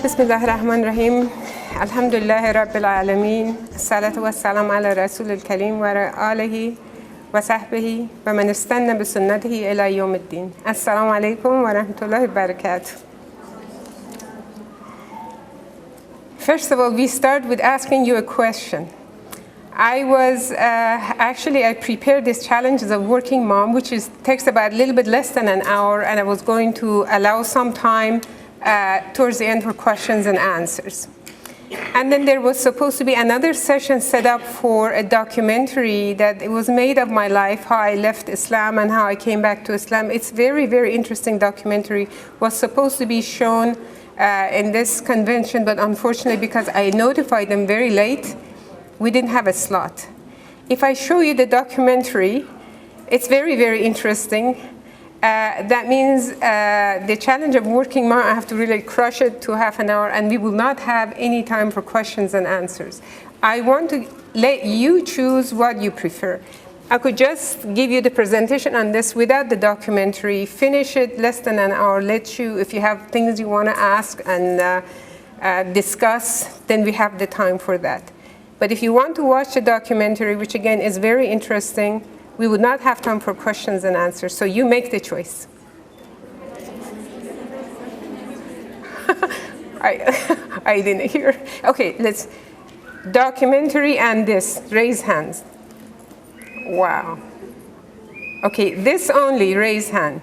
بسم الله الرحمن الرحيم الحمد لله رب العالمين الصلاة والسلام على رسول الكريم وعلى آله وصحبه ومن استنى بسنته إلى يوم الدين. السلام عليكم ورحمة الله وبركاته. First of all, we start with asking you a question. I prepared this challenge as a working mom, which takes about a little bit less than an hour, and I was going to allow some time towards the end for questions and answers. And then there was supposed to be another session set up for a documentary that it was made of my life, how I left Islam and how I came back to Islam. It's very, very interesting documentary. Was supposed to be shown in this convention, but unfortunately, because I notified them very late, we didn't have a slot. If I show you the documentary, it's very, very interesting. That means the challenge of working mom, I have to really crush it to half an hour, and we will not have any time for questions and answers. I want to let you choose what you prefer. I could just give you the presentation on this without the documentary, finish it less than an hour, let you, if you have things you want to ask and discuss, then we have the time for that. But if you want to watch the documentary, which again is very interesting, we would not have time for questions and answers, so you make the choice. I didn't hear. Okay, let's, documentary and this, raise hands. Wow. Okay, this only, raise hand.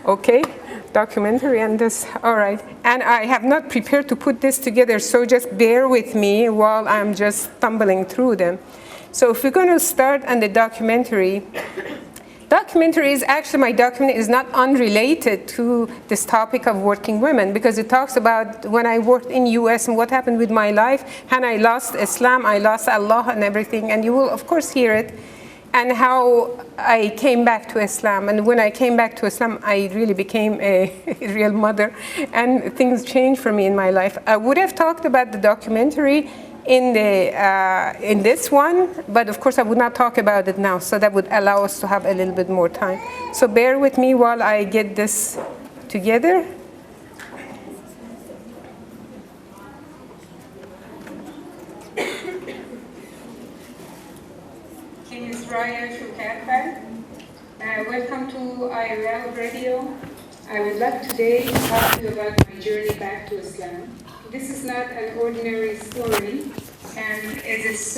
Okay, documentary and this, all right. And I have not prepared to put this together, so just bear with me while I'm just stumbling through them. So if we're going to start on the documentary is actually, my document is not unrelated to this topic of working women, because it talks about when I worked in US and what happened with my life, and I lost Islam, I lost Allah and everything, and you will of course hear it, and how I came back to Islam. And when I came back to Islam, I really became a real mother, and things changed for me in my life. I would have talked about the documentary in this one, but of course I would not talk about it now, so that would allow us to have a little bit more time. So bear with me while I get this together. My name is Raya Shokatfard. Welcome to IRL Radio. I would like today to talk to you about my journey back to Islam. This is not an ordinary story, and it's a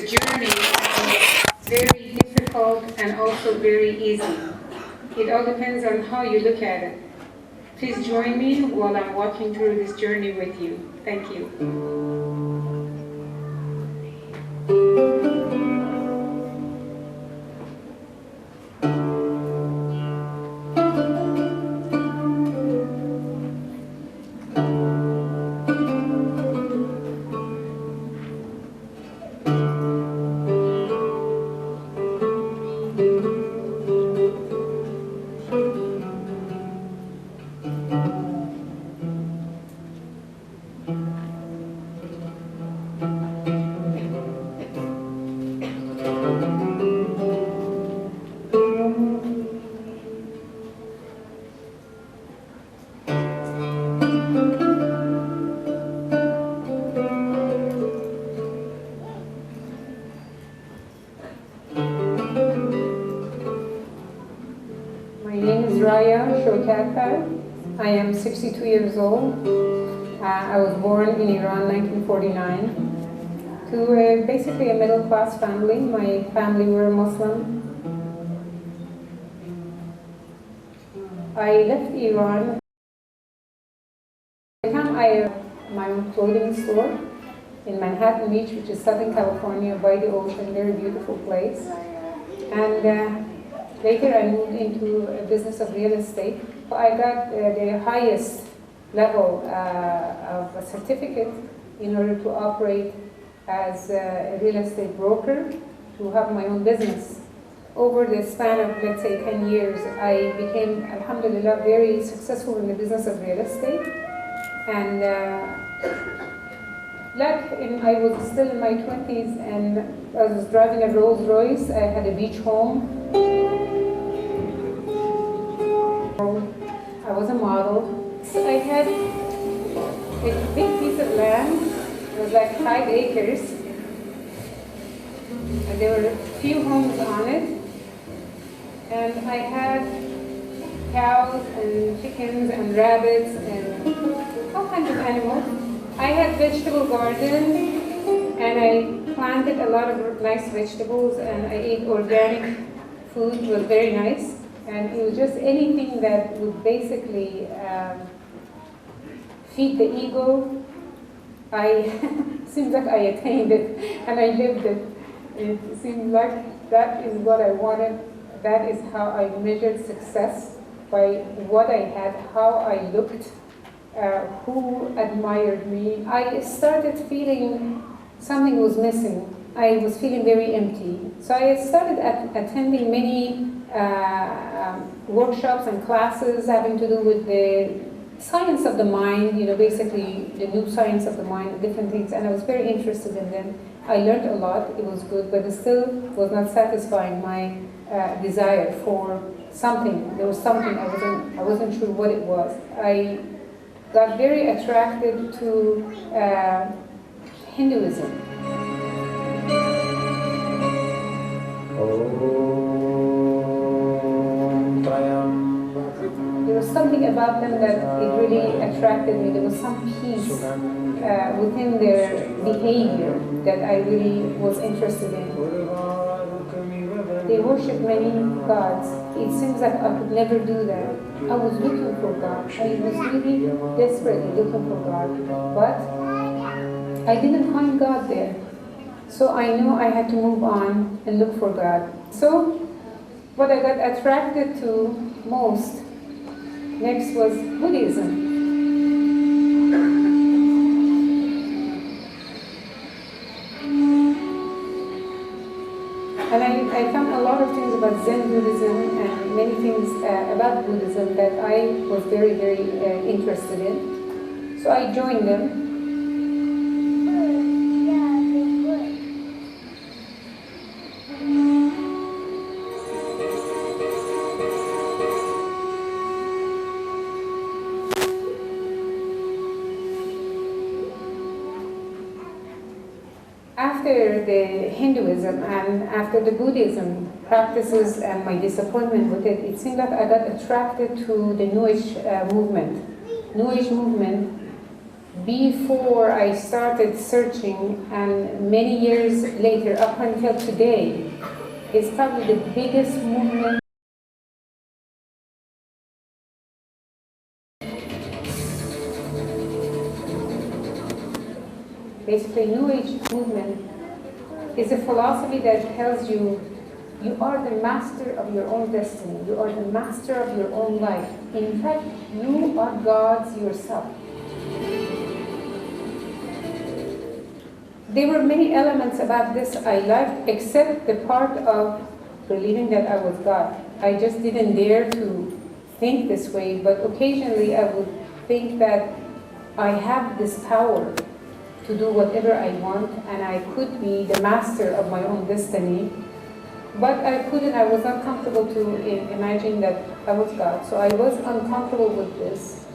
journey that's very difficult and also very easy. It all depends on how you look at it. Please join me while I'm walking through this journey with you. Thank you. Raya Shokatfard. I am 62 years old. I was born in Iran in 1949 to basically a middle-class family. My family were Muslim. I left Iran. By the time I had my own clothing store in Manhattan Beach, which is Southern California, by the ocean, very beautiful place. And later I moved into a business of real estate. I got the highest level of a certificate in order to operate as a real estate broker, to have my own business. Over the span of, let's say, 10 years, I became, alhamdulillah, very successful in the business of real estate. And I was still in my 20s, and I was driving a Rolls Royce. I had a beach home. I was a model. So I had a big piece of land. It was like 5 acres. And there were a few homes on it. And I had cows and chickens and rabbits and all kinds of animals. I had vegetable garden, and I planted a lot of nice vegetables, and I ate organic food. It was very nice. And it was just anything that would basically feed the ego. Seems like I attained it, and I lived it. It seemed like that is what I wanted. That is how I measured success, by what I had, how I looked, who admired me. I started feeling something was missing. I was feeling very empty. So I started attending many workshops and classes having to do with the science of the mind, basically the new science of the mind, different things, and I was very interested in them. I learned a lot, it was good, but it still was not satisfying my desire for something. There was something, I wasn't sure what it was. I got very attracted to Hinduism. There was something about them that it really attracted me. There was some peace within their behavior that I really was interested in. They worship many gods. It seems like I could never do that. I was looking for God. I was really desperately looking for God. But I didn't find God there. So I knew I had to move on and look for God. So what I got attracted to most next was Buddhism. And I found a lot of things about Zen Buddhism and many things about Buddhism that I was very, very interested in. So I joined them. After the Hinduism and after the Buddhism practices and my disappointment with it, it seemed that I got attracted to the New Age movement. New Age movement, before I started searching, and many years later, up until today, is probably the biggest movement. Basically, New Age movement is a philosophy that tells you you are the master of your own destiny. You are the master of your own life. In fact, you are God's yourself. There were many elements about this I liked, except the part of believing that I was God. I just didn't dare to think this way, but occasionally I would think that I have this power to do whatever I want, and I could be the master of my own destiny. But I couldn't, I was not comfortable to imagine that I was God. So I was uncomfortable with this.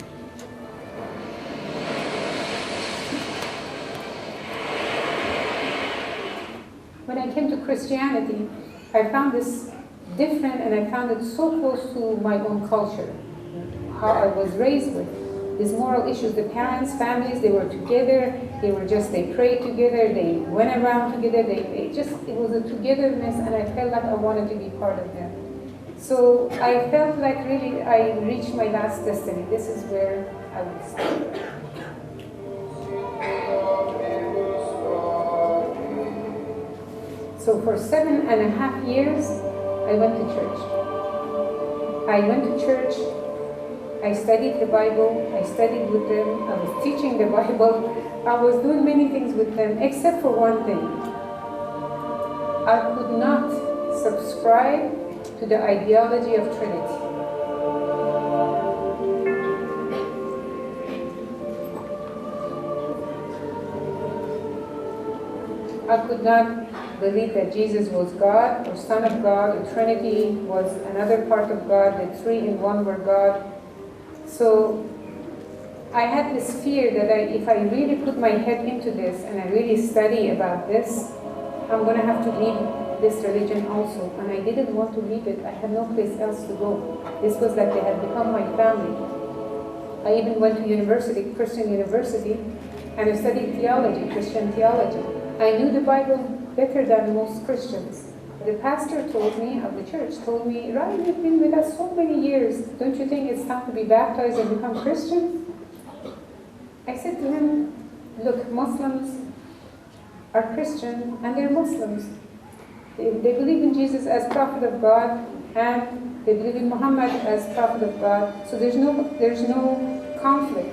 When I came to Christianity, I found this different, and I found it so close to my own culture, how I was raised with. These moral issues, the parents, families, they were together, they prayed together, they went around together, it was a togetherness, and I felt like I wanted to be part of them. So I felt like really I reached my last destiny. This is where I would stay. So for 7.5 years, I went to church. I studied the Bible, I studied with them, I was teaching the Bible, I was doing many things with them, except for one thing. I could not subscribe to the ideology of Trinity. I could not believe that Jesus was God or Son of God, the Trinity was another part of God, the three in one were God. So I had this fear that if I really put my head into this and I really study about this, I'm going to have to leave this religion also. And I didn't want to leave it. I had no place else to go. This was like they had become my family. I even went to university, Christian university, and I studied theology, Christian theology. I knew the Bible better than most Christians. The pastor told me, of the church, told me, Raya, you've been with us so many years. Don't you think it's time to be baptized and become Christian? I said to him, look, Muslims are Christian and they're Muslims. They believe in Jesus as prophet of God and they believe in Muhammad as prophet of God. So there's no conflict.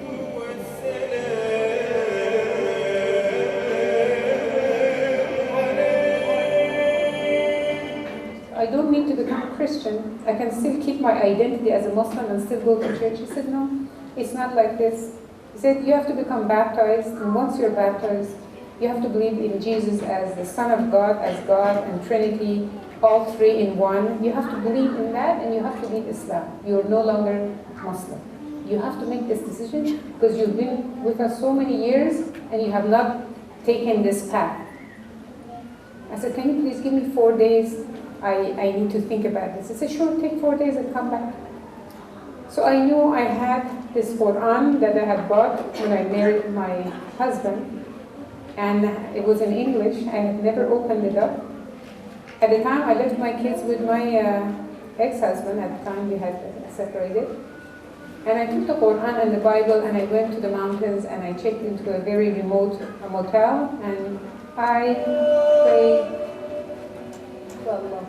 I don't need to become a Christian. I can still keep my identity as a Muslim and still go to church. He said, no, it's not like this. He said, you have to become baptized, and once you're baptized, you have to believe in Jesus as the Son of God, as God and Trinity, all three in one. You have to believe in that, and you have to leave Islam. You're no longer Muslim. You have to make this decision because you've been with us so many years and you have not taken this path. I said, can you please give me 4 days? I need to think about this. He said, sure, take 4 days and come back. So I knew I had this Quran that I had bought when I married my husband, and it was in English. I had never opened it up. At the time, I left my kids with my ex-husband. At the time, we had separated. And I took the Quran and the Bible, and I went to the mountains, and I checked into a very remote motel, and I prayed to Allah.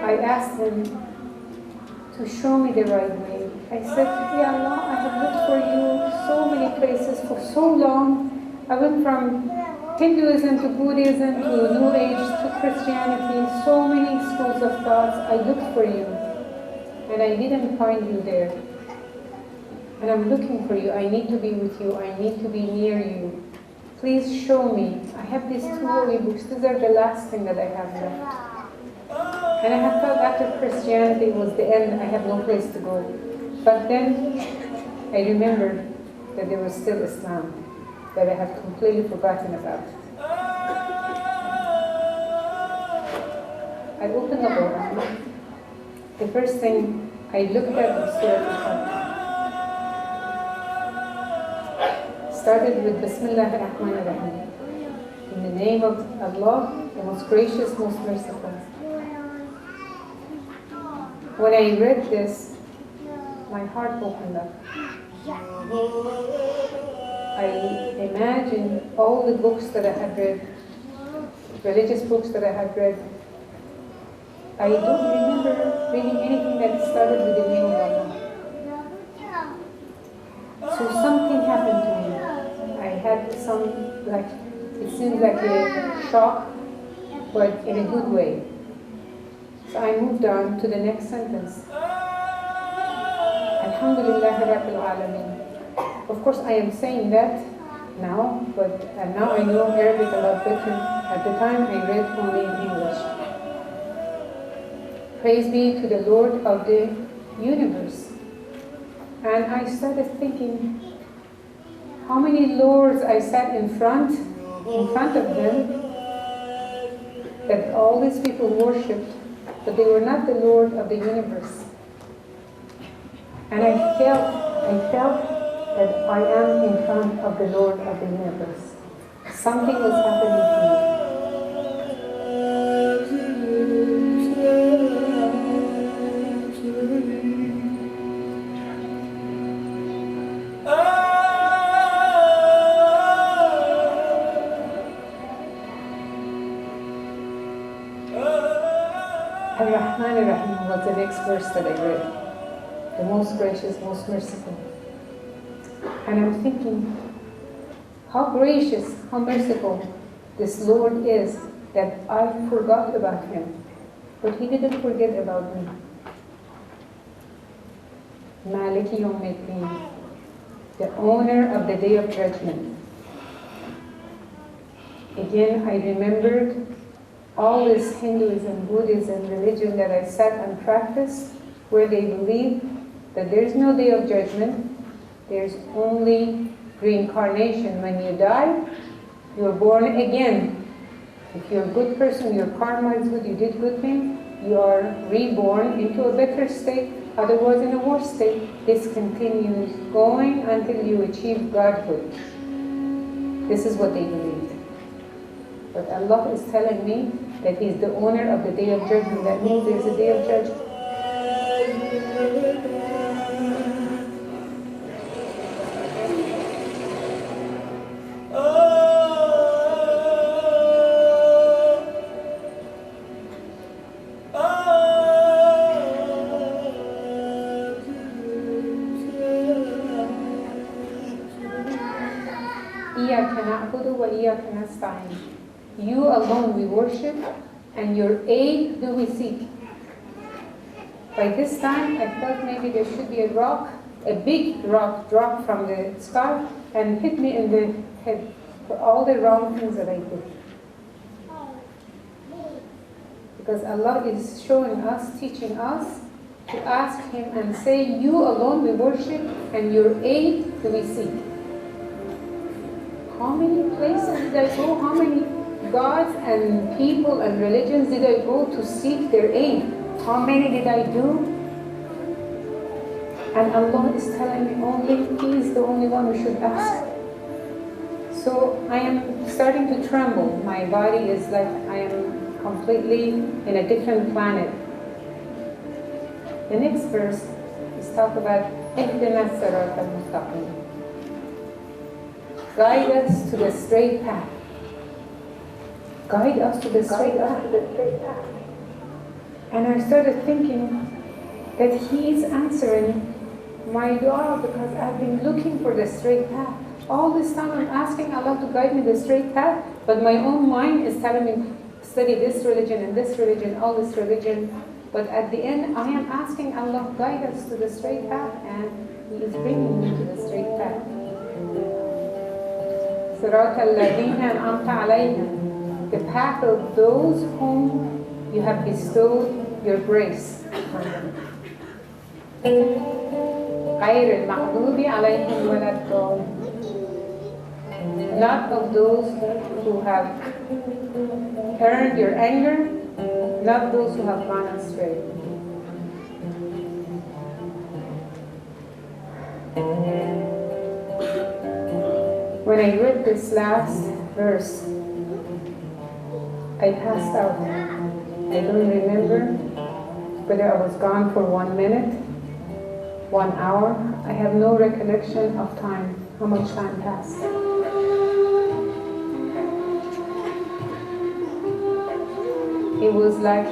I asked him to show me the right way. I said, Ya Allah, I have looked for you so many places for so long. I went from Hinduism to Buddhism to New Age to Christianity, so many schools of thoughts. I looked for you and I didn't find you there. And I'm looking for you. I need to be with you. I need to be near you. Please show me. I have these 2 holy books. These are the last thing that I have left. And I had thought after Christianity was the end, I had no place to go. But then I remembered that there was still Islam that I had completely forgotten about. I opened the Quran. The first thing I looked at was Surah Al-Fatiha. Started with Bismillah ar-Rahman ar-Rahim. In the name of Allah, the most gracious, most merciful. When I read this, my heart opened up. I imagined all the books that I had read, religious books that I had read. I don't remember reading anything that started with the name of Allah. So something happened to me. I had some, it seemed like a shock, but in a good way. So I moved on to the next sentence. Alhamdulillah Rabbil Alameen. Of course, I am saying that now, but now I know Arabic a lot better. At the time, I read only in English. Praise be to the Lord of the universe. And I started thinking, how many lords I sat in front of them, that all these people worshipped, but they were not the Lord of the universe. And I felt that I am in front of the Lord of the universe. Something was happening to me. Ar-Rahman ar-Rahim was the next verse that I read. The most gracious, most merciful. And I'm thinking, how gracious, how merciful this Lord is that I forgot about Him. But He didn't forget about me. Maliki Yawmiddin, the owner of the Day of Judgment. Again, I remembered all this Hinduism, Buddhism, religion that I sat and practiced, where they believe that there's no day of judgment, there's only reincarnation. When you die, you're born again. If you're a good person, your karma is good, you did good things, you are reborn into a better state, otherwise in a worse state. This continues going until you achieve Godhood. This is what they believe. But Allah is telling me that He's the owner of the day of judgment. That means there's a day of judgment. You alone we worship, and your aid do we seek. By this time, I thought maybe there should be a big rock drop from the sky and hit me in the head for all the wrong things that I did. Because Allah is showing us, teaching us to ask Him and say, you alone we worship, and your aid do we seek. How many places did I go? How many gods and people and religions did I go to seek their aid? How many did I do? And Allah is telling me only He is the only one who should ask. So I am starting to tremble. My body is like I am completely in a different planet. The next verse is talk about اهدنا الصراط المستقيم. Guide us to the straight path. Guide us to the straight path. And I started thinking that He is answering my dua because I've been looking for the straight path. All this time I'm asking Allah to guide me the straight path, but my own mind is telling me, study this religion and this religion, all this religion. But at the end, I am asking Allah, guide us to the straight path, and He is bringing me to the straight path. صراط الذين أنعمت عليهم, the path of those whom you have bestowed your grace on them. غير المغضوب عليهم ولا الضالين, not of those who have earned your anger, not those who have gone astray. When I read this last verse, I passed out. I don't remember whether I was gone for 1 minute, 1 hour. I have no recollection of time, how much time passed. It was like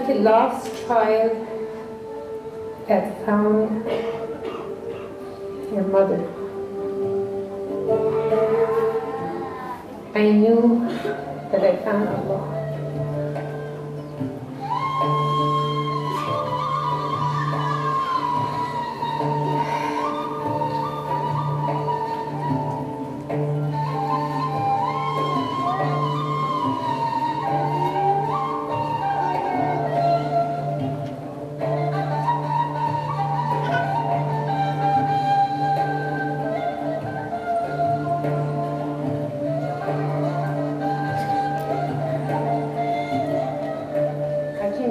a lost child that found her mother. I knew that I found Allah.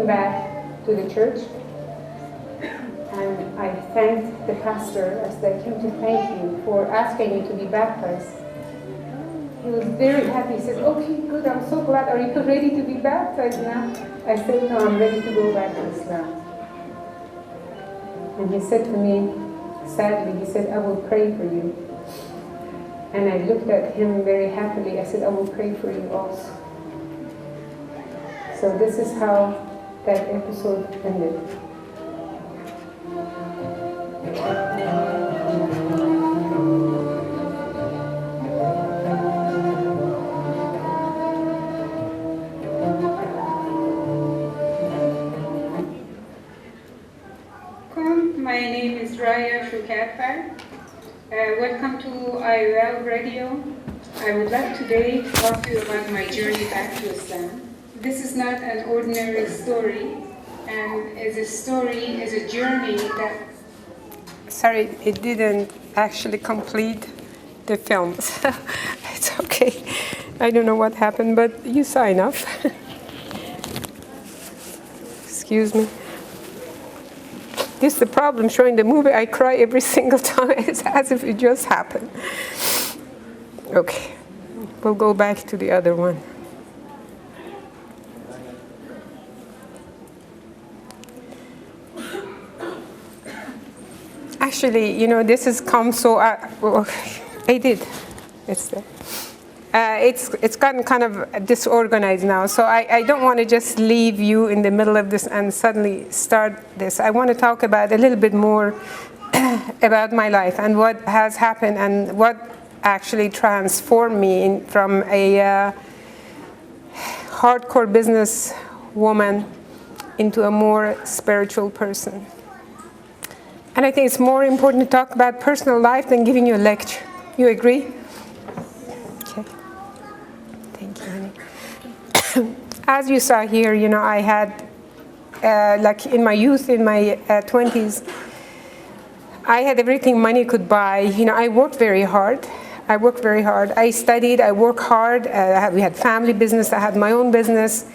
Back to the church, and I thanked the pastor as I came to thank you for asking me to be baptized. He was very happy. He said, okay, good, I'm so glad. Are you ready to be baptized now? I said, no, I'm ready to go back to Islam. And he said to me, sadly, he said, I will pray for you. And I looked at him very happily. I said, I will pray for you also. So this is how that episode ended. My name is Raya Shokatfard. Welcome to IOL Radio. I would like today to talk to you about my journey back to Islam. This is not an ordinary story, and is a journey that... Sorry, it didn't actually complete the film. It's okay. I don't know what happened, but you saw enough. Excuse me. This is the problem showing the movie. I cry every single time. It's as if it just happened. Okay, we'll go back to the other one. Actually, you know, this has come so... I did. It's there. It's gotten kind of disorganized now, so I don't want to just leave you in the middle of this and suddenly start this. I want to talk about a little bit more about my life and what has happened and what actually transformed me from a hardcore business woman into a more spiritual person. And I think it's more important to talk about personal life than giving you a lecture. You agree? Okay. Thank you, honey. As you saw here, you know, I had, like in my youth, in my 20s, I had everything money could buy. You know, I worked very hard. I studied, I worked hard. We had family business, I had my own business.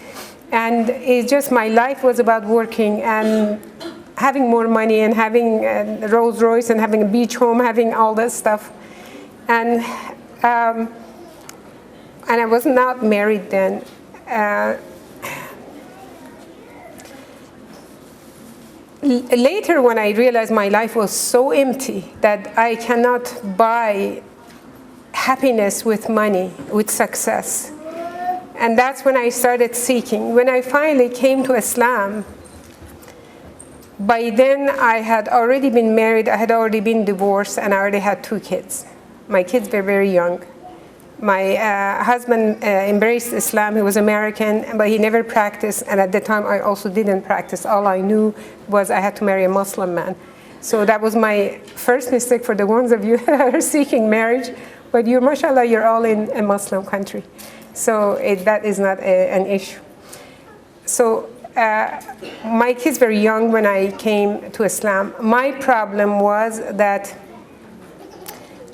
And it's just my life was about working and having more money and having a Rolls Royce and having a beach home, having all that stuff. And I was not married then. Later, when I realized my life was so empty that I cannot buy happiness with money, with success. And that's when I started seeking. When I finally came to Islam, by then I had already been married, I had already been divorced, and I already had 2 kids. My kids were very young. My husband embraced Islam. He was American, but he never practiced, and at the time I also didn't practice. All I knew was I had to marry a Muslim man. So that was my first mistake for the ones of you that are seeking marriage. But you, mashallah, you're all in a Muslim country. So that is not an issue. So my kids were young when I came to Islam. My problem was that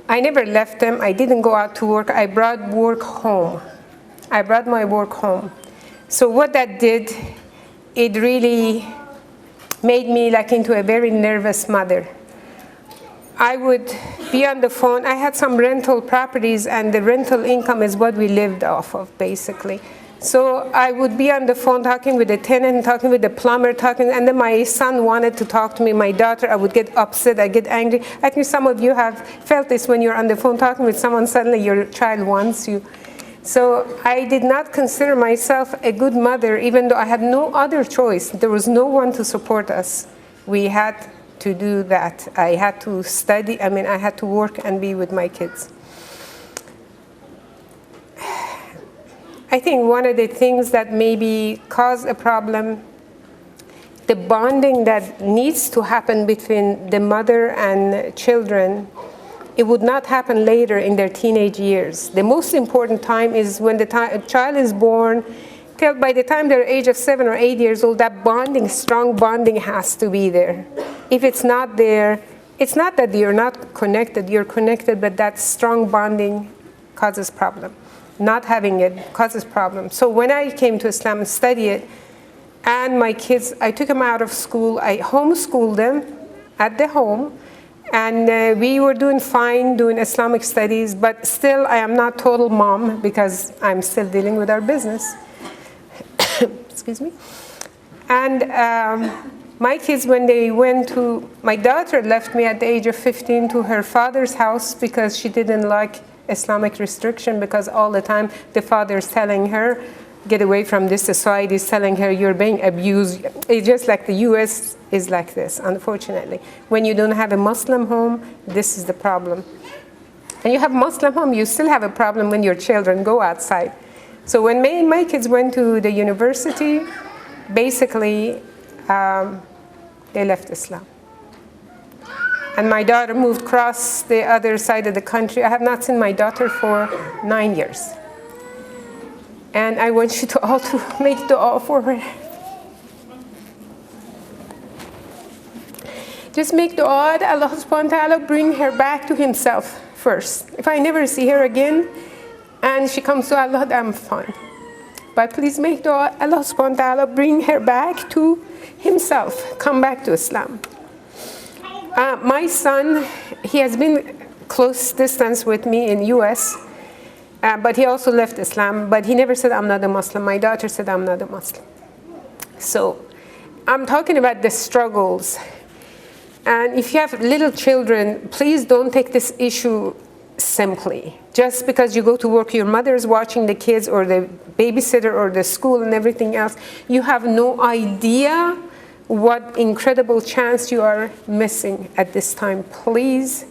I never left them. I didn't go out to work. I brought work home. I brought my work home. So what that did, it really made me like into a very nervous mother. I would be on the phone. I had some rental properties, and the rental income is what we lived off of, basically. So I would be on the phone talking with the tenant, talking with the plumber, and then my son wanted to talk to me, my daughter. I would get upset, I get angry. I think some of you have felt this when you're on the phone talking with someone, suddenly your child wants you. So I did not consider myself a good mother, even though I had no other choice. There was no one to support us. We had to do that. I had to study, I had to work and be with my kids. I think one of the things that maybe caused a problem, the bonding that needs to happen between the mother and children, it would not happen later in their teenage years. The most important time is when the child is born, till by the time they're age of 7 or 8 years old, that bonding, strong bonding has to be there. If it's not there, it's not that you're not connected, you're connected, but that strong bonding causes problem. Not having it causes problems. So when I came to Islam and studied it, and my kids, I took them out of school, I homeschooled them at the home, and we were doing fine, doing Islamic studies, but still I am not total mom because I'm still dealing with our business. Excuse me. And my kids, when they went to, my daughter left me at the age of 15 to her father's house because she didn't like Islamic restriction, because all the time the father is telling her, get away from this. Society is telling her you're being abused. It's just like the US is like this, unfortunately. When you don't have a Muslim home, this is the problem. And you have Muslim home, you still have a problem when your children go outside. So when my kids went to the university, basically, they left Islam. And my daughter moved across the other side of the country. I have not seen my daughter for 9 years. And I want you to all to make dua for her. Just make dua that Allah subhanahu wa ta'ala bring her back to himself first. If I never see her again and she comes to Allah, I'm fine. But please make dua, Allah subhanahu wa ta'ala bring her back to himself, come back to Islam. My son, he has been close distance with me in US, but he also left Islam, but he never said, I'm not a Muslim. My daughter said, I'm not a Muslim. So I'm talking about the struggles. And if you have little children, please don't take this issue simply. Just because you go to work, your mother is watching the kids or the babysitter or the school and everything else, you have no idea what incredible chance you are missing at this time. Please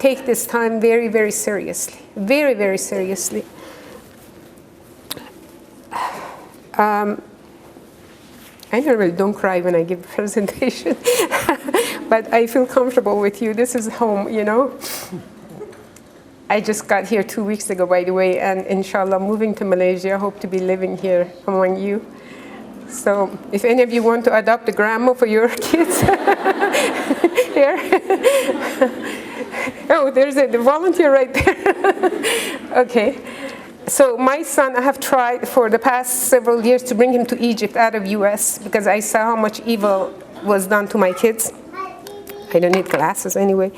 take this time very, very seriously. Very, very seriously. I normally don't cry when I give a presentation, but I feel comfortable with you. This is home, you know. I just got here 2 weeks ago, by the way, and inshallah moving to Malaysia. Hope to be living here among you. So if any of you want to adopt a grandma for your kids, here. Oh, there's the volunteer right there. Okay. So my son, I have tried for the past several years to bring him to Egypt out of US because I saw how much evil was done to my kids. I don't need glasses anyway.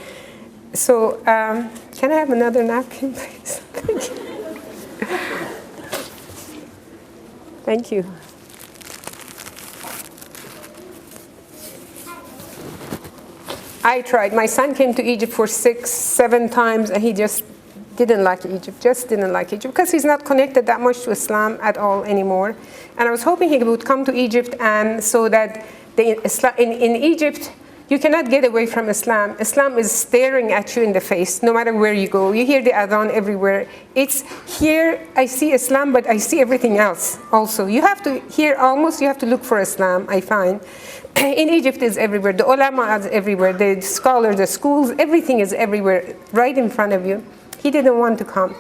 So can I have another napkin, please? Thank you. Thank you. I tried. My son came to Egypt for 6, 7 times, and he just didn't like Egypt, just didn't like Egypt, because he's not connected that much to Islam at all anymore. And I was hoping he would come to Egypt, and so that in Egypt, you cannot get away from Islam. Islam is staring at you in the face, no matter where you go. You hear the adhan everywhere. It's here, I see Islam, but I see everything else also. You have to, here almost, you have to look for Islam, I find. In Egypt is everywhere. The ulama is everywhere. The scholars, the schools, everything is everywhere, right in front of you. He didn't want to come.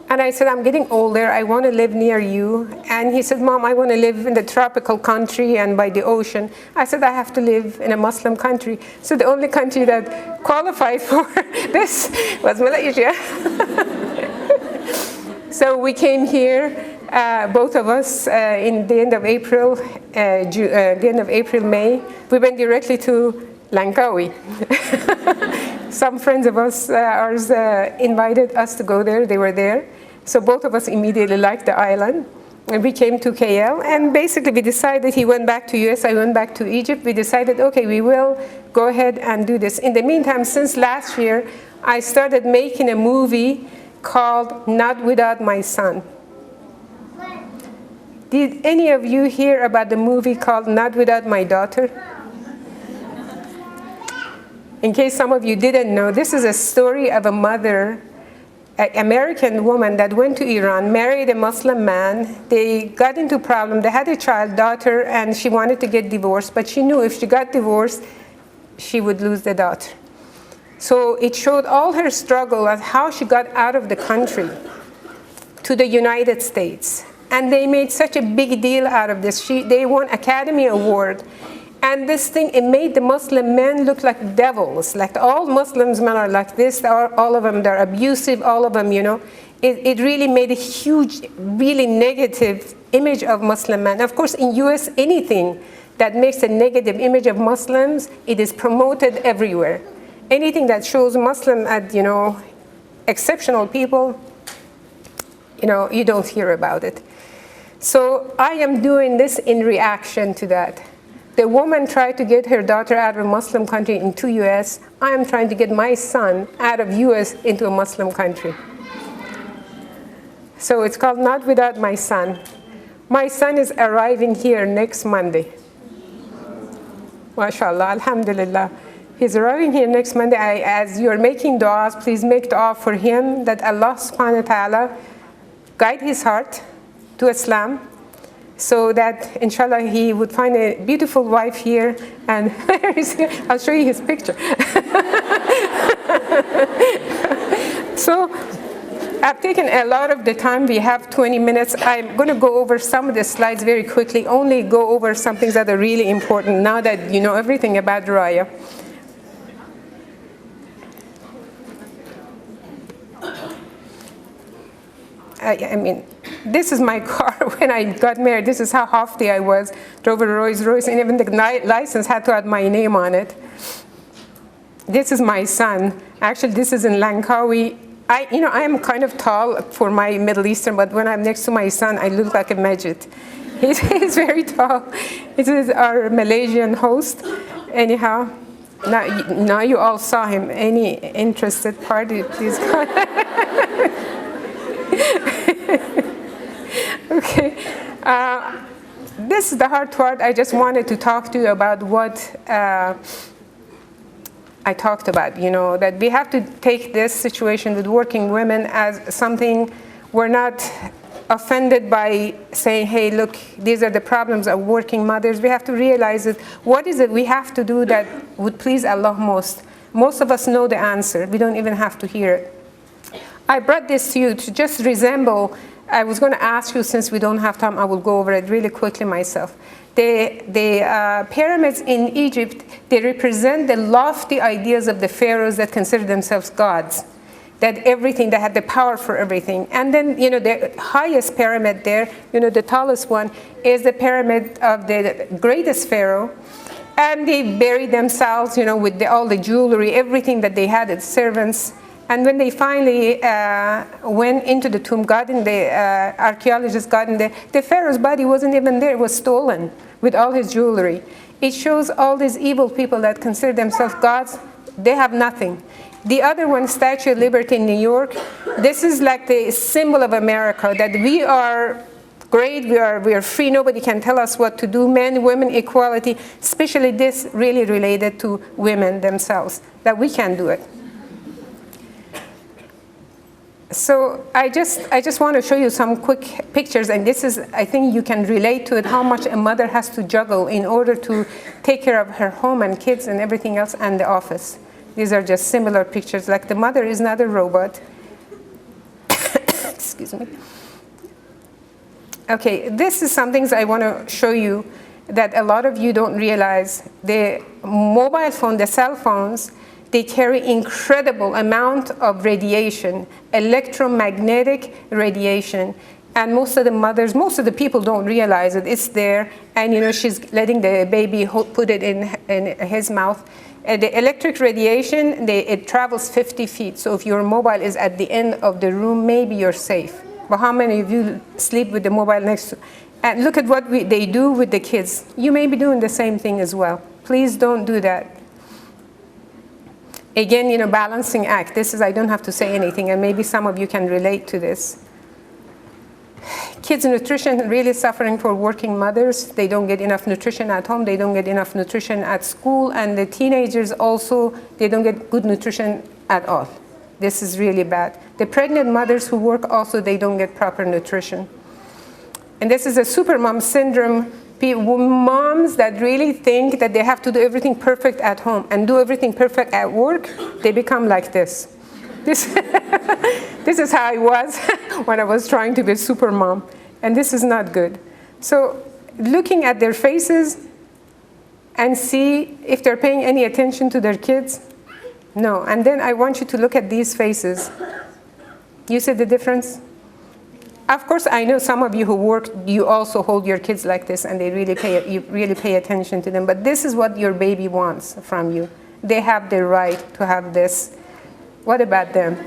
And I said, I'm getting older. I want to live near you. And he said, Mom, I want to live in the tropical country and by the ocean. I said, I have to live in a Muslim country. So the only country that qualified for this was Malaysia. So we came here, both of us, in the end of April, the end of April, May. We went directly to Langkawi. Some friends of ours invited us to go there. They were there. So both of us immediately liked the island. And we came to KL. And basically we decided, he went back to US, I went back to Egypt. We decided, okay, we will go ahead and do this. In the meantime, since last year, I started making a movie called Not Without My Son. Did any of you hear about the movie called Not Without My Daughter? In case some of you didn't know, this is a story of a mother, an American woman that went to Iran, married a Muslim man. They got into problem. They had a child, daughter, and she wanted to get divorced, but she knew if she got divorced, she would lose the daughter. So it showed all her struggle of how she got out of the country to the United States. And they made such a big deal out of this. They won Academy Award. And this thing, it made the Muslim men look like devils. Like all Muslims men are like this, all of them, they're abusive, all of them, you know. It really made a huge, really negative image of Muslim men. Of course, in US, anything that makes a negative image of Muslims, it is promoted everywhere. Anything that shows Muslim as, you know, exceptional people, you know, you don't hear about it. So I am doing this in reaction to that. The woman tried to get her daughter out of a Muslim country into US. I am trying to get my son out of US into a Muslim country. So it's called Not Without My Son. My son is arriving here next Monday. MashaAllah, alhamdulillah. He's arriving here next Monday. As you're making du'as, please make du'a for him that Allah subhanahu wa ta'ala guide his heart to Islam, so that inshallah he would find a beautiful wife here. And I'll show you his picture. So I've taken a lot of the time. We have 20 minutes. I'm going to go over some of the slides very quickly, only go over some things that are really important now that you know everything about Raya. I mean, this is my car when I got married. This is how hafty I was. Drove a Rolls Royce, and even the license had to have my name on it. This is my son. Actually, this is in Langkawi. I am kind of tall for my Middle Eastern, but when I'm next to my son, I look like a midget. He's very tall. This is our Malaysian host. Anyhow, now you all saw him. Any interested party, please come. Okay. This is the hard part. I just wanted to talk to you about what I talked about, that we have to take this situation with working women as something we're not offended by saying, hey, look, these are the problems of working mothers. We have to realize that what is it we have to do that would please Allah most? Most of us know the answer. We don't even have to hear it. I brought this to you to just resemble, I was going to ask you, since we don't have time, I will go over it really quickly myself. The pyramids in Egypt, they represent the lofty ideas of the pharaohs that consider themselves gods, that everything, they had the power for everything. And then, the highest pyramid there, the tallest one, is the pyramid of the greatest pharaoh. And they buried themselves, with all the jewelry, everything that they had as servants. And when they finally went into the tomb, archaeologists got in there, the pharaoh's body wasn't even there, it was stolen with all his jewelry. It shows all these evil people that consider themselves gods, they have nothing. The other one, Statue of Liberty in New York, this is like the symbol of America, that we are great, we are free, nobody can tell us what to do, men, women, equality, especially this really related to women themselves, that we can do it. So I just want to show you some quick pictures, and this is, I think you can relate to it, how much a mother has to juggle in order to take care of her home and kids and everything else and the office. These are just similar pictures, like the mother is not a robot. Excuse me. Okay, this is some things I want to show you that a lot of you don't realize. The mobile phone, the cell phones, they carry incredible amount of radiation, electromagnetic radiation. And most of the people don't realize it. It's there, and she's letting the baby put it in his mouth. The electric radiation, it travels 50 feet. So if your mobile is at the end of the room, maybe you're safe. But how many of you sleep with the mobile next to? And look at what they do with the kids. You may be doing the same thing as well. Please don't do that. Again, balancing act. This is, I don't have to say anything, and maybe some of you can relate to this. Kids' nutrition really suffering for working mothers. They don't get enough nutrition at home. They don't get enough nutrition at school. And the teenagers also, they don't get good nutrition at all. This is really bad. The pregnant mothers who work also, they don't get proper nutrition. And this is a supermom syndrome. Moms that really think that they have to do everything perfect at home and do everything perfect at work, they become like this. This is how I was when I was trying to be a supermom. And this is not good. So looking at their faces and see if they're paying any attention to their kids. No. And then I want you to look at these faces. You see the difference? Of course, I know some of you who work, you also hold your kids like this, and you really pay attention to them. But this is what your baby wants from you. They have the right to have this. What about them?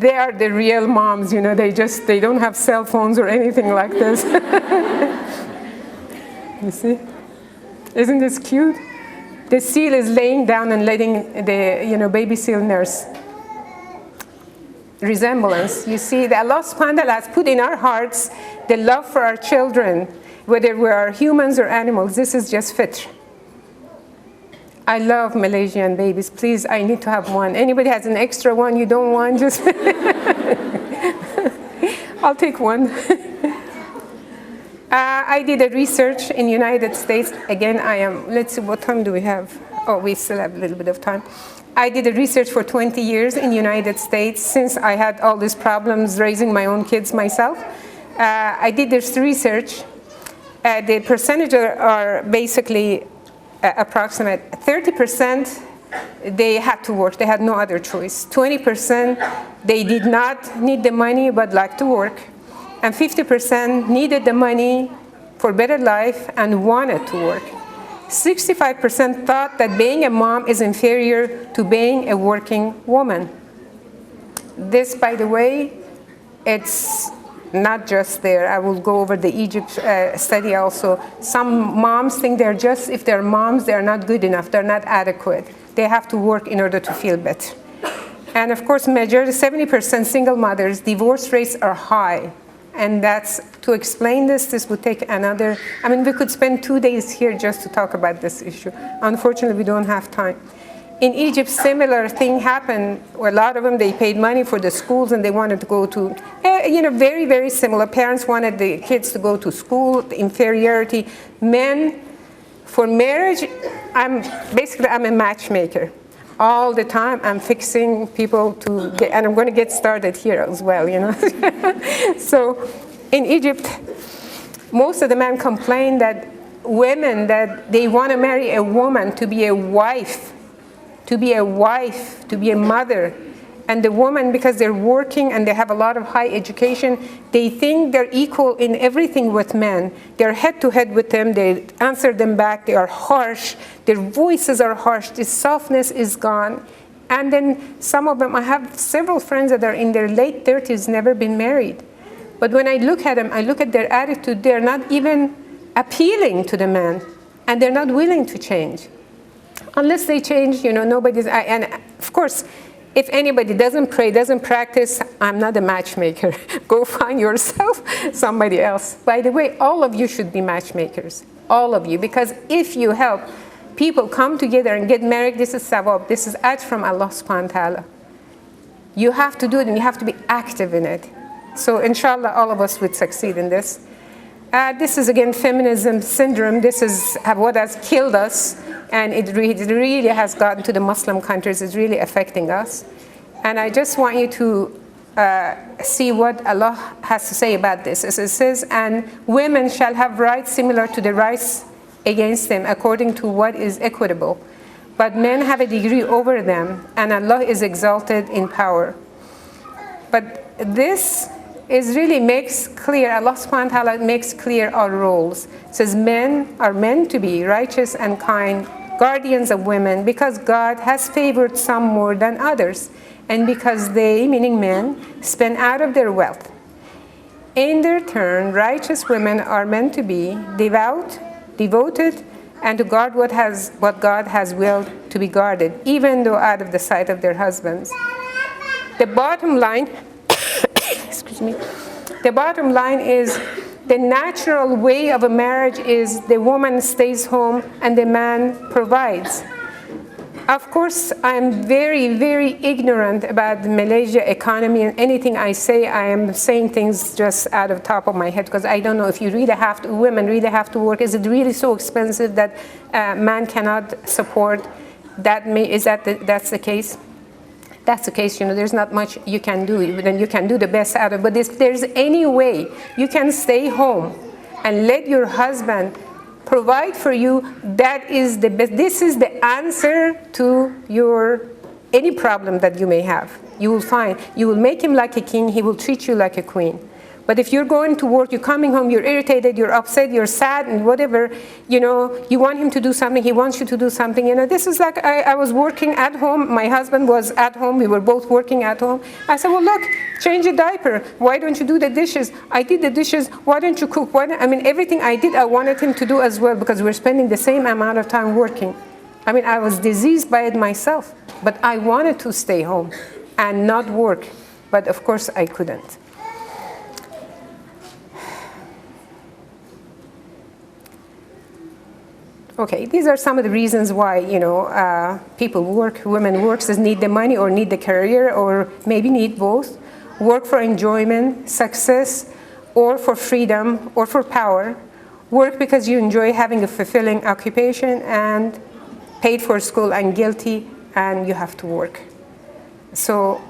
They are the real moms, they don't have cell phones or anything like this. You see? Isn't this cute? The seal is laying down and letting the baby seal nurse. resemblance. You see, that Allah subhanahu wa ta'ala has put in our hearts the love for our children, whether we are humans or animals. This is just fitr. I love Malaysian babies. Please, I need to have one. Anybody has an extra one you don't want, just I'll take one. I did a research in United States. Again, let's see, what time do we have? Oh, we still have a little bit of time. I did a research for 20 years in United States since I had all these problems raising my own kids myself. I did this research. The percentages are basically approximate. 30%, they had to work. They had no other choice. 20%, they did not need the money but liked to work. And 50% needed the money for better life and wanted to work. 65% thought that being a mom is inferior to being a working woman. This, by the way, it's not just there. I will go over the Egypt study also. Some moms think if they're moms, they're not good enough, they're not adequate. They have to work in order to feel better. And of course, majority, 70% single mothers, divorce rates are high. And that's, to explain this would take another, we could spend 2 days here just to talk about this issue. Unfortunately, we don't have time. In Egypt, similar thing happened. A lot of them, they paid money for the schools and they wanted to go to, very, very similar. Parents wanted the kids to go to school, the inferiority. Men, for marriage, I'm a matchmaker. All the time, I'm fixing people to get, and I'm going to get started here as well, So, in Egypt, most of the men complain that women, that they want to marry a woman to be a wife, to be a mother. And the woman, because they're working and they have a lot of high education, they think they're equal in everything with men. They're head to head with them. They answer them back. They are harsh. Their voices are harsh. The softness is gone. And then some of them, I have several friends that are in their late 30s, never been married. But when I look at them, I look at their attitude, they're not even appealing to the man. And they're not willing to change. Unless they change, nobody's, and of course, if anybody doesn't pray, doesn't practice, I'm not a matchmaker. Go find yourself somebody else. By the way, all of you should be matchmakers. All of you. Because if you help people come together and get married, this is sawab. This is ajr from Allah subhanahu wa ta'ala. You have to do it and you have to be active in it. So inshallah, all of us would succeed in this. This is again feminism syndrome. This is what has killed us. And it really has gotten to the Muslim countries. It's really affecting us. And I just want you to see what Allah has to say about this. As it says, and women shall have rights similar to the rights against them according to what is equitable. But men have a degree over them, and Allah is exalted in power. But this really makes clear, Allah subhanahu wa ta'ala makes clear our roles. It says men are meant to be righteous and kind, guardians of women, because God has favored some more than others, and because they, meaning men, spend out of their wealth. In their turn, righteous women are meant to be devoted, and to guard what God has willed to be guarded, even though out of the sight of their husbands. The bottom line, excuse me, the bottom line is the natural way of a marriage is the woman stays home and the man provides. Of course, I'm very, very ignorant about the Malaysia economy, and anything I say, I am saying things just out of the top of my head, because I don't know if women really have to work. Is it really so expensive that man cannot support? That's the case? That's the case, there's not much you can do, then you can do the best out of it. But if there's any way you can stay home and let your husband provide for you, that is the best. This is the answer to any problem that you may have. You will make him like a king, he will treat you like a queen. But if you're going to work, you're coming home, you're irritated, you're upset, you're sad, and whatever, you want him to do something, he wants you to do something. This is like, I was working at home, my husband was at home, we were both working at home. I said, well, look, change a diaper. Why don't you do the dishes? I did the dishes. Why don't you cook? Everything I did, I wanted him to do as well, because we're spending the same amount of time working. I was diseased by it myself, but I wanted to stay home and not work. but of course I couldn't. Okay, these are some of the reasons why, people work, women works, is need the money or need the career or maybe need both. Work for enjoyment, success, or for freedom, or for power. Work because you enjoy having a fulfilling occupation and paid for school and guilty and you have to work. So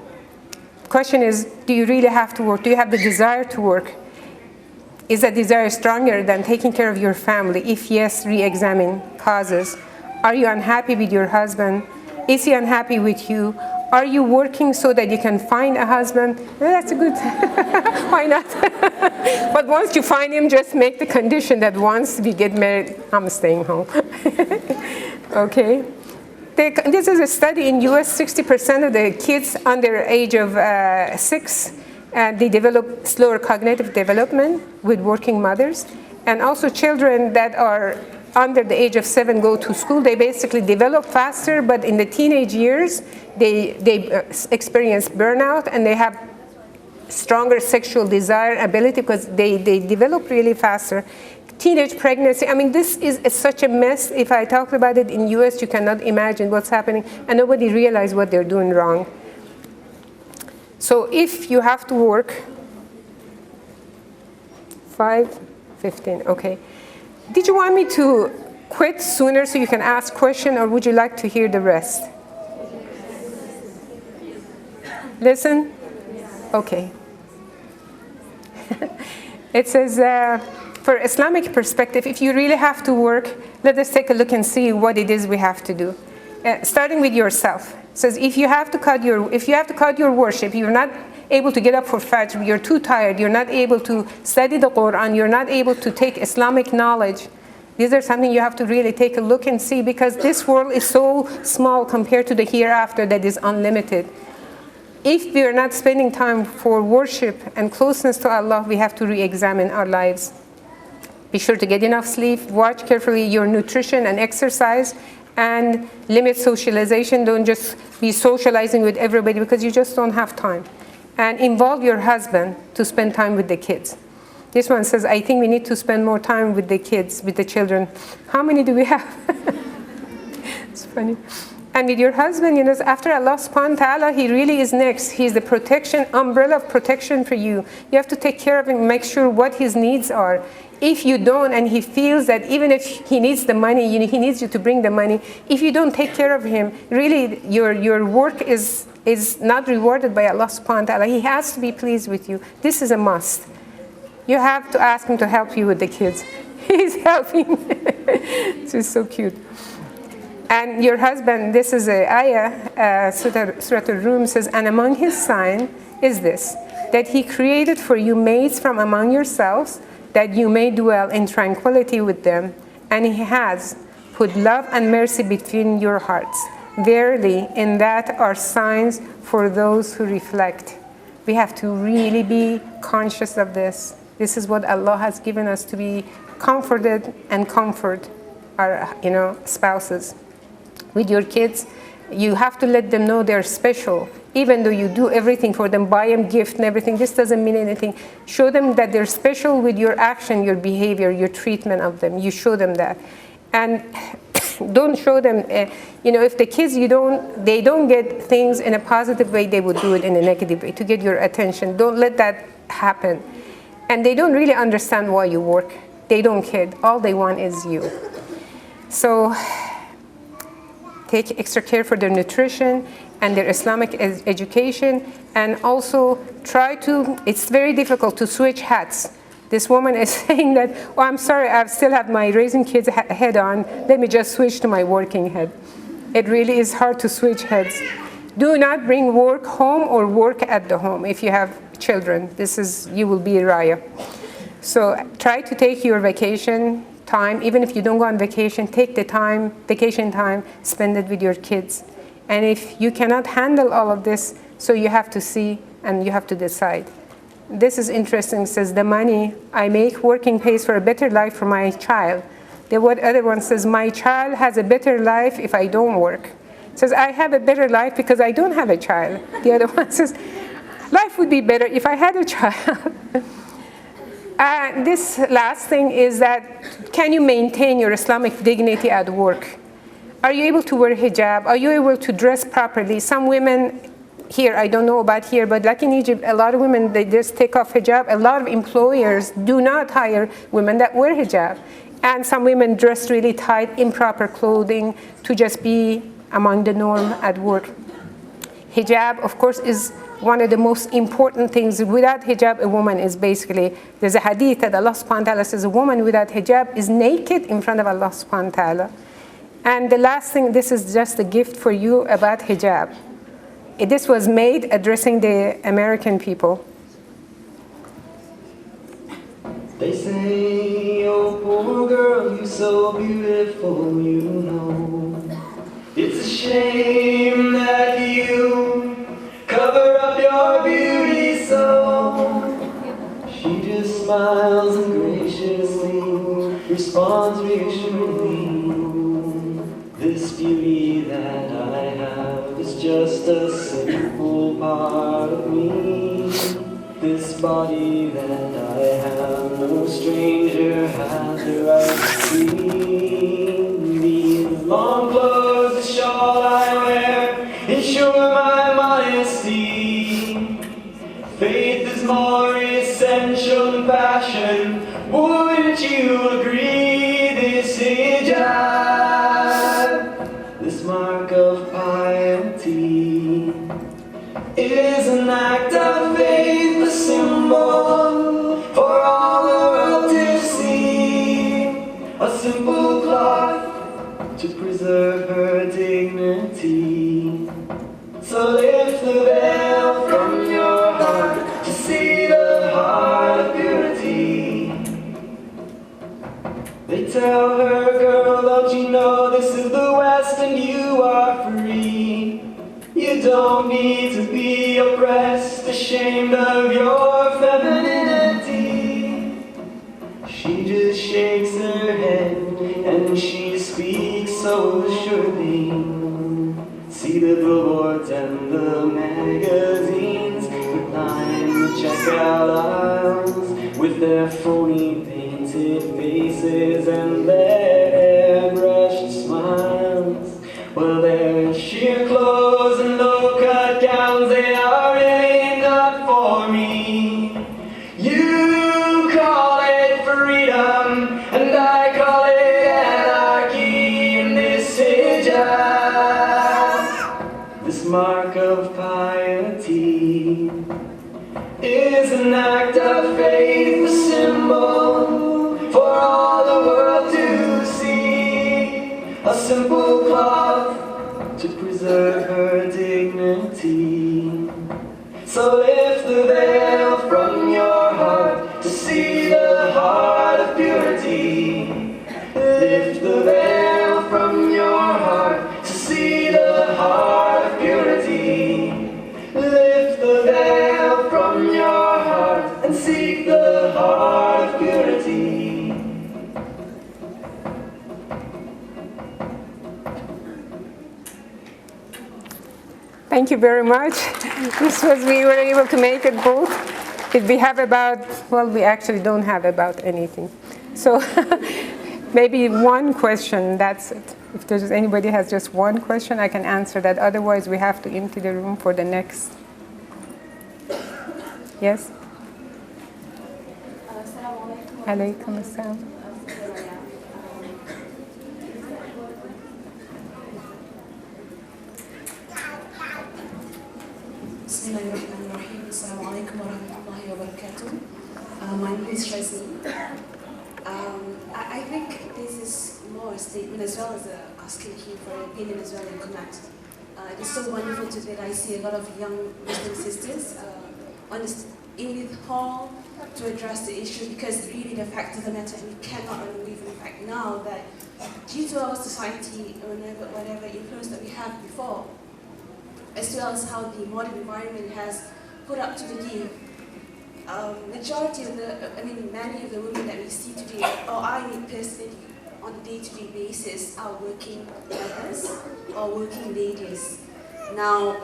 the question is, do you really have to work? Do you have the desire to work? Is that desire stronger than taking care of your family? If yes, re-examine causes. Are you unhappy with your husband? Is he unhappy with you? Are you working so that you can find a husband? Well, that's a good, why not? But once you find him, just make the condition that once we get married, I'm staying home. Okay. This is a study in US, 60% of the kids under age of 6, they develop slower cognitive development with working mothers. And also children that are under the age of 7 go to school, they basically develop faster, but in the teenage years, they experience burnout and they have stronger sexual desire ability because they develop really faster. Teenage pregnancy, I mean, this is such a mess. If I talk about it in US, you cannot imagine what's happening, and nobody realizes what they're doing wrong. So if you have to work, 5:15, okay. Did you want me to quit sooner so you can ask questions, or would you like to hear the rest? Listen? Okay. It says, for Islamic perspective, if you really have to work, let us take a look and see what it is we have to do. Starting with yourself. It says if you have to cut your worship, you're not able to get up for Fajr, you're too tired, you're not able to study the Quran, you're not able to take Islamic knowledge. These are something you have to really take a look and see, because this world is so small compared to the hereafter that is unlimited. If we are not spending time for worship and closeness to Allah, we have to re-examine our lives. Be sure to get enough sleep, watch carefully your nutrition and exercise, and limit socialization. Don't just be socializing with everybody because you just don't have time. And involve your husband to spend time with the kids. This one says, I think we need to spend more time with the kids, with the children. How many do we have? It's funny. And with your husband, after Allah subhanahu wa ta'ala, he really is next. He's the protection, umbrella of protection for you. You have to take care of him, make sure what his needs are. If you don't, and he feels that even if he needs the money, he needs you to bring the money, if you don't take care of him, really your work is not rewarded by Allah subhanahu wa ta'ala. He has to be pleased with you. This is a must. You have to ask him to help you with the kids. He's helping. This is so cute. And your husband, this is a ayah, Surah Al-Rum says, and among his sign is this, that he created for you mates from among yourselves, that you may dwell in tranquility with them, and he has put love and mercy between your hearts. Verily, in that are signs for those who reflect. We have to really be conscious of this. This is what Allah has given us, to be comforted and comfort our spouses. With your kids, you have to let them know they're special. Even though you do everything for them, buy them gift and everything, this doesn't mean anything. Show them that they're special with your action, your behavior, your treatment of them. You show them that. And don't show them, if the kids, they don't get things in a positive way, they would do it in a negative way to get your attention. Don't let that happen. And they don't really understand why you work. They don't care. All they want is you. So take extra care for their nutrition and their Islamic education, and also it's very difficult to switch hats. This woman is saying that, oh, I'm sorry, I still have my raising kids head on, let me just switch to my working head. It really is hard to switch heads. Do not bring work home or work at the home if you have children. You will be a Raya. So try to take your vacation time, even if you don't go on vacation, take the vacation time, spend it with your kids. And if you cannot handle all of this, so you have to see and you have to decide. This is interesting. It says, the money I make working pays for a better life for my child. The other one says, my child has a better life if I don't work. It says, I have a better life because I don't have a child. The other one says, Life would be better if I had a child. This last thing is that, can you maintain your Islamic dignity at work? Are you able to wear hijab? Are you able to dress properly? Some women here, I don't know about here, but like in Egypt, a lot of women, they just take off hijab. A lot of employers do not hire women that wear hijab. And some women dress really tight, improper clothing to just be among the norm at work. Hijab, of course, is one of the most important things. Without hijab, a woman is basically, there's a hadith that Allah subhanahu wa ta'ala says a woman without hijab is naked in front of Allah subhanahu wa ta'ala. And the last thing, this is just a gift for you about hijab. This was made addressing the American people. They say, oh poor girl, you're so beautiful, you know. It's a shame that you cover up your beauty so. She just smiles and graciously responds reassuringly. This beauty that I have is just a simple part of me. This body that I have, no stranger has the right to see. These long clothes, the shawl I wear, ensure my modesty. Faith is more essential than passion. Wouldn't you agree? This hijab, this mark of piety, is an act of faith, a symbol for all the world to see. A simple cloth to preserve her dignity. So lift the veil from your heart to see the heart of purity. They tell her, girl, don't you know this is the West and you are free. You don't need to be oppressed, ashamed of your femininity. She just shakes her head and she speaks so assuredly. See the billboards and the magazines that line the checkout aisles with their phony painted faces and their airbrushed smiles. Well, their sheer clothes and low-cut gowns, they are really not for me. You call it freedom, and I call it anarchy. In this hijab, this mark of piety, is an act of faith, a symbol for all the world to see. A simple cloth to preserve her dignity. So lift the veil from your heart to see the heart of purity. Lift the veil from your heart to see the heart of purity. Lift the veil from your heart and seek the heart of purity. Thank you very much. We were able to make it both. We have about, well, we actually don't have about anything. So maybe one question, that's it. If there's anybody has just one question, I can answer that. Otherwise, we have to empty the room for the next. Yes? Alaikum assalam. Bismillahirrahmanirrahim. Assalamu alaikum wa rahmatullahi wa barakatuh. My name is Shazin. I think this is more a statement as well as asking you for an opinion as well and comment. It's so wonderful today that I see a lot of young Muslim sisters in the hall to address the issue, because really the fact of the matter, we cannot believe in the fact now that due to our society or whatever influence that we had before, as well as how the modern environment has put up to the deen, majority of many of the women that we see today, or I meet personally on a day-to-day basis, are working mothers or working ladies. Now,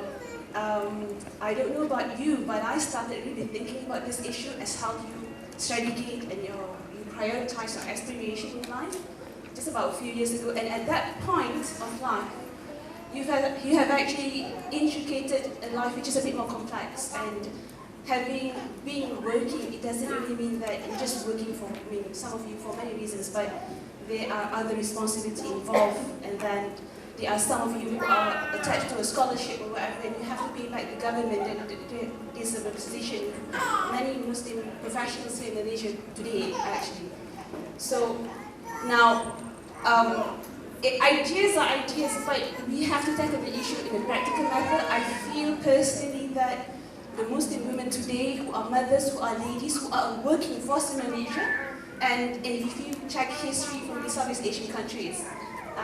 I don't know about you, but I started really thinking about this issue as how you strategize and you prioritize your aspiration in life just about a few years ago. And at that point of life, you have actually intricated a life which is a bit more complex. And being working, it doesn't really mean that you're just working for, some of you for many reasons, but there are other responsibilities involved, and then there are some of you who are attached to a scholarship or whatever, and you have to pay back the government. And there's a position many Muslim professionals here in Malaysia today, actually. So now, ideas are ideas, but we have to tackle the issue in a practical manner. I feel personally that the Muslim women today who are mothers, who are ladies, who are working force in Malaysia, and if you check history from the Southeast Asian countries,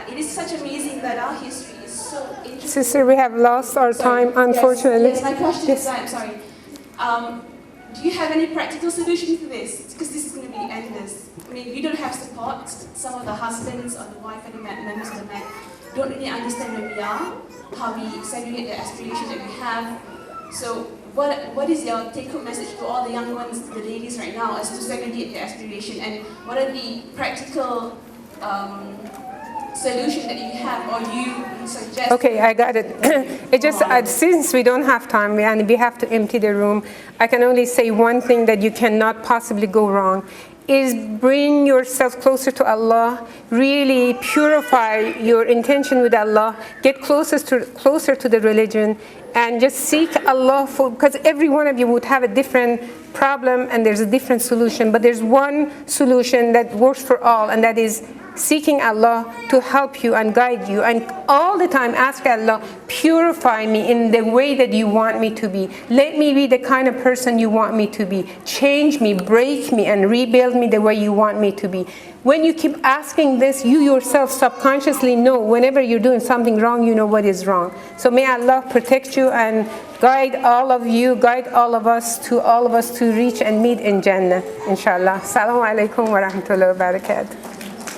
it is such amazing that our history is so interesting. Sister, we have lost our time, unfortunately. Yes, my question is that, I'm sorry. Do you have any practical solution for this? Because this is going to be endless. You don't have support. Some of the husbands or the wife and the members of the men don't really understand where we are, how we segregate the aspiration that we have. So what is your take-home message to all the young ones, the ladies right now, as to segregate their aspiration, and what are the practical solution that you have or you suggest? Okay, I got it. It just, since we don't have time and we have to empty the room, I can only say one thing that you cannot possibly go wrong is bring yourself closer to Allah, really purify your intention with Allah, get closer to the religion, and just seek Allah for, because every one of you would have a different problem and there's a different solution, but there's one solution that works for all, and that is seeking Allah to help you and guide you, and all the time ask Allah, purify me in the way that you want me to be. Let me be the kind of person you want me to be. Change me, break me, and rebuild me the way you want me to be. When you keep asking this, you yourself subconsciously know whenever you're doing something wrong, you know what is wrong. So may Allah protect you and guide all of you, guide all of us to reach and meet in Jannah, inshallah. Assalamu alaikum wa rahmatullahi wa barakatuh.